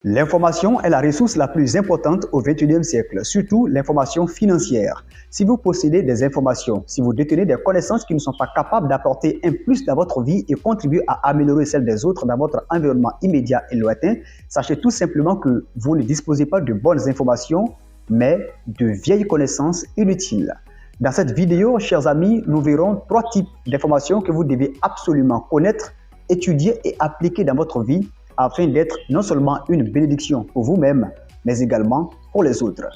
L'information est la ressource la plus importante au XXIe siècle, surtout l'information financière. Si vous possédez des informations, si vous détenez des connaissances qui ne sont pas capables d'apporter un plus dans votre vie et contribuer à améliorer celle des autres dans votre environnement immédiat et lointain, sachez tout simplement que vous ne disposez pas de bonnes informations, mais de vieilles connaissances inutiles. Dans cette vidéo, chers amis, nous verrons 3 types d'informations que vous devez absolument connaître, étudier et appliquer dans votre vie afin d'être non seulement une bénédiction pour vous-même, mais également pour les autres.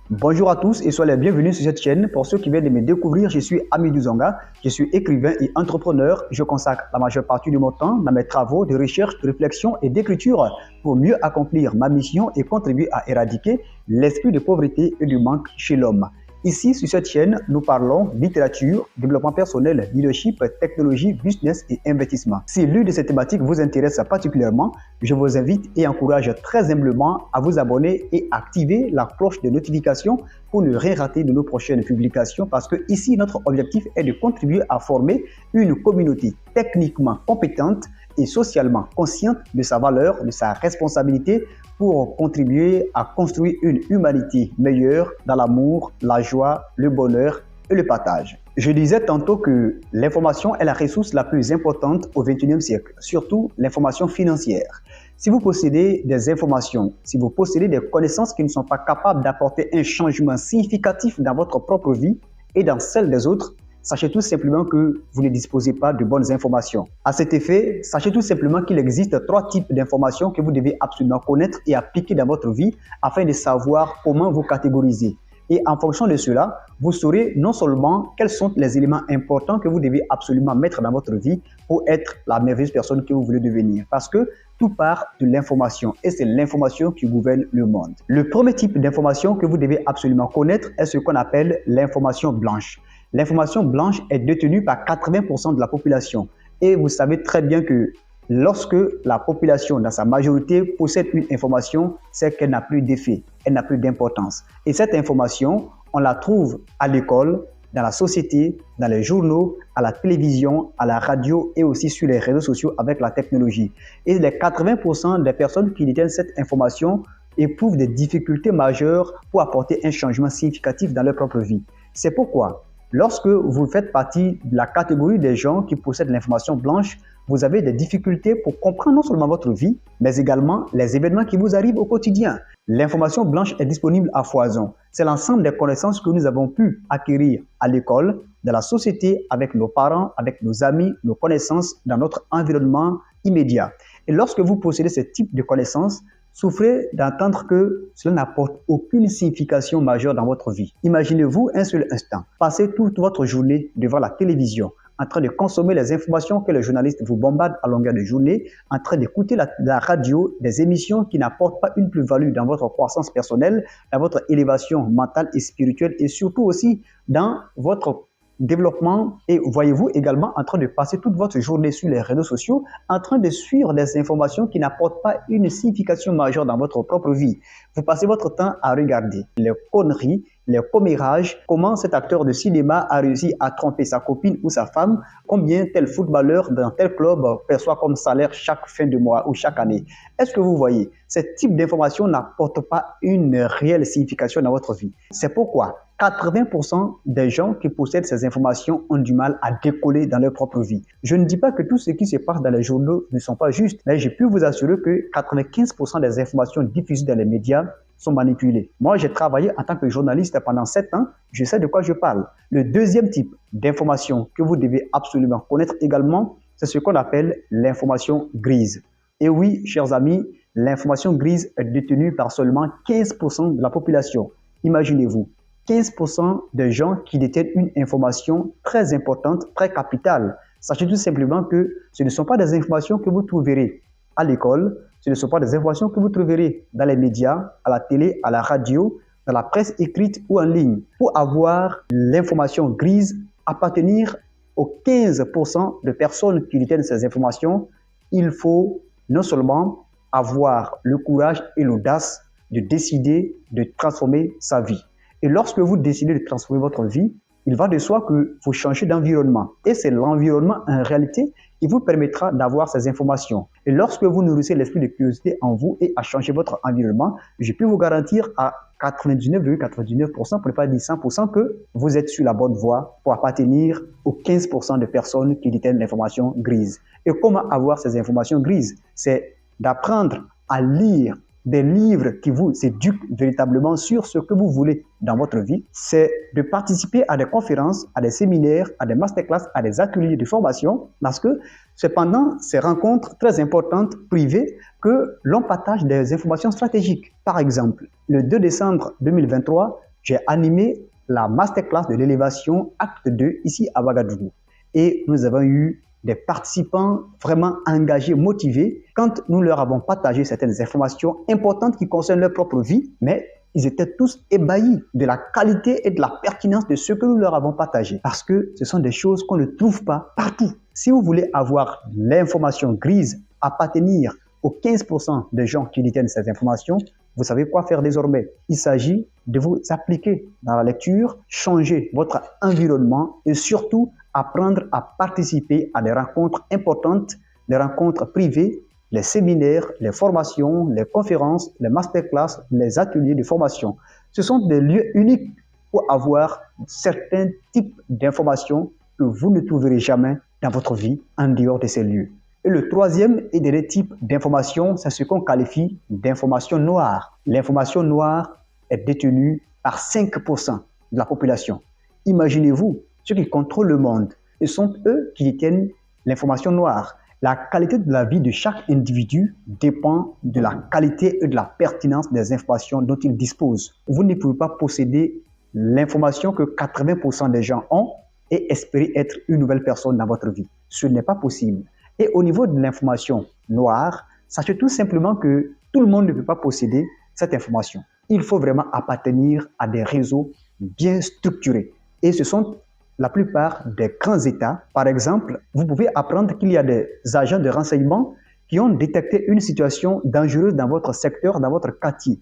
Bonjour à tous et soyez les bienvenus sur cette chaîne. Pour ceux qui viennent de me découvrir, je suis Amidou Zonga, je suis écrivain et entrepreneur. Je consacre la majeure partie de mon temps dans mes travaux de recherche, de réflexion et d'écriture pour mieux accomplir ma mission et contribuer à éradiquer l'esprit de pauvreté et du manque chez l'homme. Ici, sur cette chaîne, nous parlons littérature, développement personnel, leadership, technologie, business et investissement. Si l'une de ces thématiques vous intéresse particulièrement, je vous invite et encourage très humblement à vous abonner et activer la cloche de notification pour ne rien rater de nos prochaines publications parce que ici, notre objectif est de contribuer à former une communauté techniquement compétente et socialement consciente de sa valeur, de sa responsabilité pour contribuer à construire une humanité meilleure dans l'amour, la joie, le bonheur et le partage. Je disais tantôt que l'information est la ressource la plus importante au XXIe siècle, surtout l'information financière. Si vous possédez des informations, si vous possédez des connaissances qui ne sont pas capables d'apporter un changement significatif dans votre propre vie et dans celle des autres, sachez tout simplement que vous ne disposez pas de bonnes informations. À cet effet, sachez tout simplement qu'il existe 3 types d'informations que vous devez absolument connaître et appliquer dans votre vie afin de savoir comment vous catégoriser. Et en fonction de cela, vous saurez non seulement quels sont les éléments importants que vous devez absolument mettre dans votre vie pour être la merveilleuse personne que vous voulez devenir. Parce que tout part de l'information et c'est l'information qui gouverne le monde. Le premier type d'information que vous devez absolument connaître est ce qu'on appelle l'information blanche. L'information blanche est détenue par 80% de la population. Et vous savez très bien que lorsque la population, dans sa majorité, possède une information, c'est qu'elle n'a plus d'effet, elle n'a plus d'importance. Et cette information, on la trouve à l'école, dans la société, dans les journaux, à la télévision, à la radio et aussi sur les réseaux sociaux avec la technologie. Et les 80% des personnes qui détiennent cette information éprouvent des difficultés majeures pour apporter un changement significatif dans leur propre vie. C'est pourquoi lorsque vous faites partie de la catégorie des gens qui possèdent l'information blanche, vous avez des difficultés pour comprendre non seulement votre vie, mais également les événements qui vous arrivent au quotidien. L'information blanche est disponible à foison. C'est l'ensemble des connaissances que nous avons pu acquérir à l'école, dans la société, avec nos parents, avec nos amis, nos connaissances dans notre environnement immédiat. Et lorsque vous possédez ce type de connaissances, souffrez d'entendre que cela n'apporte aucune signification majeure dans votre vie. Imaginez-vous un seul instant, passer toute votre journée devant la télévision, en train de consommer les informations que les journalistes vous bombardent à longueur de journée, en train d'écouter la radio, des émissions qui n'apportent pas une plus-value dans votre croissance personnelle, dans votre élévation mentale et spirituelle et surtout aussi dans votre développement. Et voyez-vous également en train de passer toute votre journée sur les réseaux sociaux, en train de suivre des informations qui n'apportent pas une signification majeure dans votre propre vie. Vous passez votre temps à regarder les conneries, les commérages, comment cet acteur de cinéma a réussi à tromper sa copine ou sa femme, combien tel footballeur dans tel club perçoit comme salaire chaque fin de mois ou chaque année. Est-ce que vous voyez, ce type d'information n'apporte pas une réelle signification dans votre vie. C'est pourquoi 80% des gens qui possèdent ces informations ont du mal à décoller dans leur propre vie. Je ne dis pas que tout ce qui se passe dans les journaux ne sont pas justes, mais je peux vous assurer que 95% des informations diffusées dans les médias sont manipulées. Moi, j'ai travaillé en tant que journaliste pendant 7 ans, je sais de quoi je parle. Le deuxième type d'information que vous devez absolument connaître également, c'est ce qu'on appelle l'information grise. Et oui, chers amis, l'information grise est détenue par seulement 15% de la population. Imaginez-vous, 15% des gens qui détiennent une information très importante, très capitale. Sachez tout simplement que ce ne sont pas des informations que vous trouverez à l'école, ce ne sont pas des informations que vous trouverez dans les médias, à la télé, à la radio, dans la presse écrite ou en ligne. Pour avoir l'information grise, appartenir aux 15% de personnes qui détiennent ces informations, il faut non seulement avoir le courage et l'audace de décider de transformer sa vie. Et lorsque vous décidez de transformer votre vie, il va de soi que vous changez d'environnement. Et c'est l'environnement en réalité Il vous permettra d'avoir ces informations. Et lorsque vous nourrissez l'esprit de curiosité en vous et à changer votre environnement, je peux vous garantir à 99,99%, pour ne pas dire 100%, que vous êtes sur la bonne voie pour appartenir aux 15% de personnes qui détiennent l'information grise. Et comment avoir ces informations grises? C'est d'apprendre à lire des livres qui vous éduquent véritablement sur ce que vous voulez dans votre vie. C'est de participer à des conférences, à des séminaires, à des masterclass, à des ateliers de formation, parce que c'est pendant ces rencontres très importantes privées que l'on partage des informations stratégiques. Par exemple, le 2 décembre 2023, j'ai animé la masterclass de l'élévation acte 2 ici à Ouagadougou. Et nous avons eu des participants vraiment engagés, motivés, quand nous leur avons partagé certaines informations importantes qui concernent leur propre vie, mais ils étaient tous ébahis de la qualité et de la pertinence de ce que nous leur avons partagé, parce que ce sont des choses qu'on ne trouve pas partout. Si vous voulez avoir l'information grise, appartenir aux 15% des gens qui détiennent ces informations, vous savez quoi faire désormais. Il s'agit de vous appliquer dans la lecture, changer votre environnement et surtout apprendre à participer à des rencontres importantes, des rencontres privées, les séminaires, les formations, les conférences, les masterclass, les ateliers de formation. Ce sont des lieux uniques pour avoir certains types d'informations que vous ne trouverez jamais dans votre vie en dehors de ces lieux. Et le troisième et dernier type d'information, c'est ce qu'on qualifie d'information noire. L'information noire est détenue par 5% de la population. Imaginez-vous, ceux qui contrôlent le monde, ce sont eux qui détiennent l'information noire. La qualité de la vie de chaque individu dépend de la qualité et de la pertinence des informations dont il dispose. Vous ne pouvez pas posséder l'information que 80% des gens ont et espérer être une nouvelle personne dans votre vie. Ce n'est pas possible. Et au niveau de l'information noire, sachez tout simplement que tout le monde ne peut pas posséder cette information. Il faut vraiment appartenir à des réseaux bien structurés. Et ce sont la plupart des grands États. Par exemple, vous pouvez apprendre qu'il y a des agents de renseignement qui ont détecté une situation dangereuse dans votre secteur, dans votre quartier,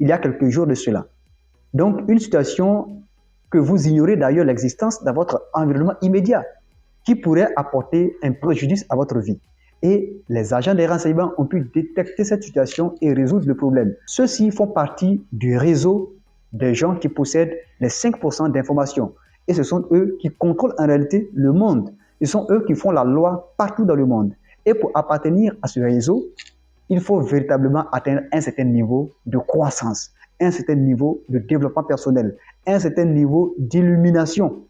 il y a quelques jours de cela. Donc, une situation que vous ignorez d'ailleurs l'existence dans votre environnement immédiat, qui pourrait apporter un préjudice à votre vie. Et les agents des renseignements ont pu détecter cette situation et résoudre le problème. Ceux-ci font partie du réseau des gens qui possèdent les 5% d'informations. Et ce sont eux qui contrôlent en réalité le monde. Ce sont eux qui font la loi partout dans le monde. Et pour appartenir à ce réseau, il faut véritablement atteindre un certain niveau de croissance, un certain niveau de développement personnel, un certain niveau d'illumination,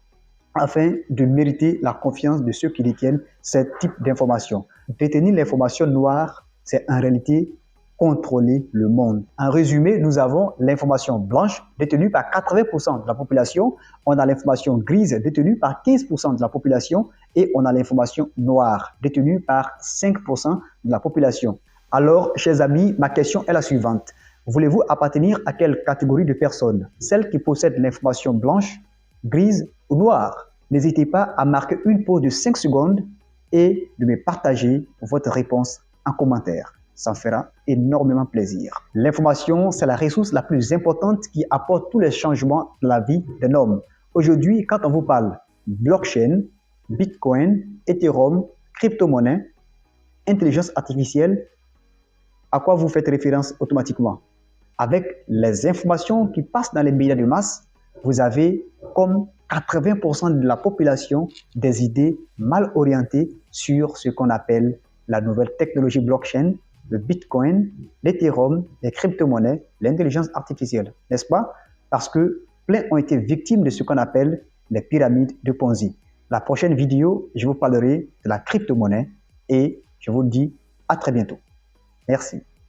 afin de mériter la confiance de ceux qui détiennent ce type d'informations. Détenir l'information noire, c'est en réalité contrôler le monde. En résumé, nous avons l'information blanche détenue par 80% de la population, on a l'information grise détenue par 15% de la population et on a l'information noire détenue par 5% de la population. Alors, chers amis, ma question est la suivante. Voulez-vous appartenir à quelle catégorie de personnes? Celles qui possèdent l'information blanche, grise ou noire? N'hésitez pas à marquer une pause de 5 secondes et de me partager votre réponse en commentaire. Ça me fera énormément plaisir. L'information, c'est la ressource la plus importante qui apporte tous les changements de la vie d'un homme. Aujourd'hui, quand on vous parle blockchain, Bitcoin, Ethereum, crypto-monnaie, intelligence artificielle, à quoi vous faites référence automatiquement? Avec les informations qui passent dans les médias de masse, vous avez comme 80% de la population des idées mal orientées sur ce qu'on appelle la nouvelle technologie blockchain, le Bitcoin, l'Ethereum, les crypto-monnaies, l'intelligence artificielle, n'est-ce pas? Parce que plein ont été victimes de ce qu'on appelle les pyramides de Ponzi. La prochaine vidéo, je vous parlerai de la crypto-monnaie et je vous dis à très bientôt. Merci.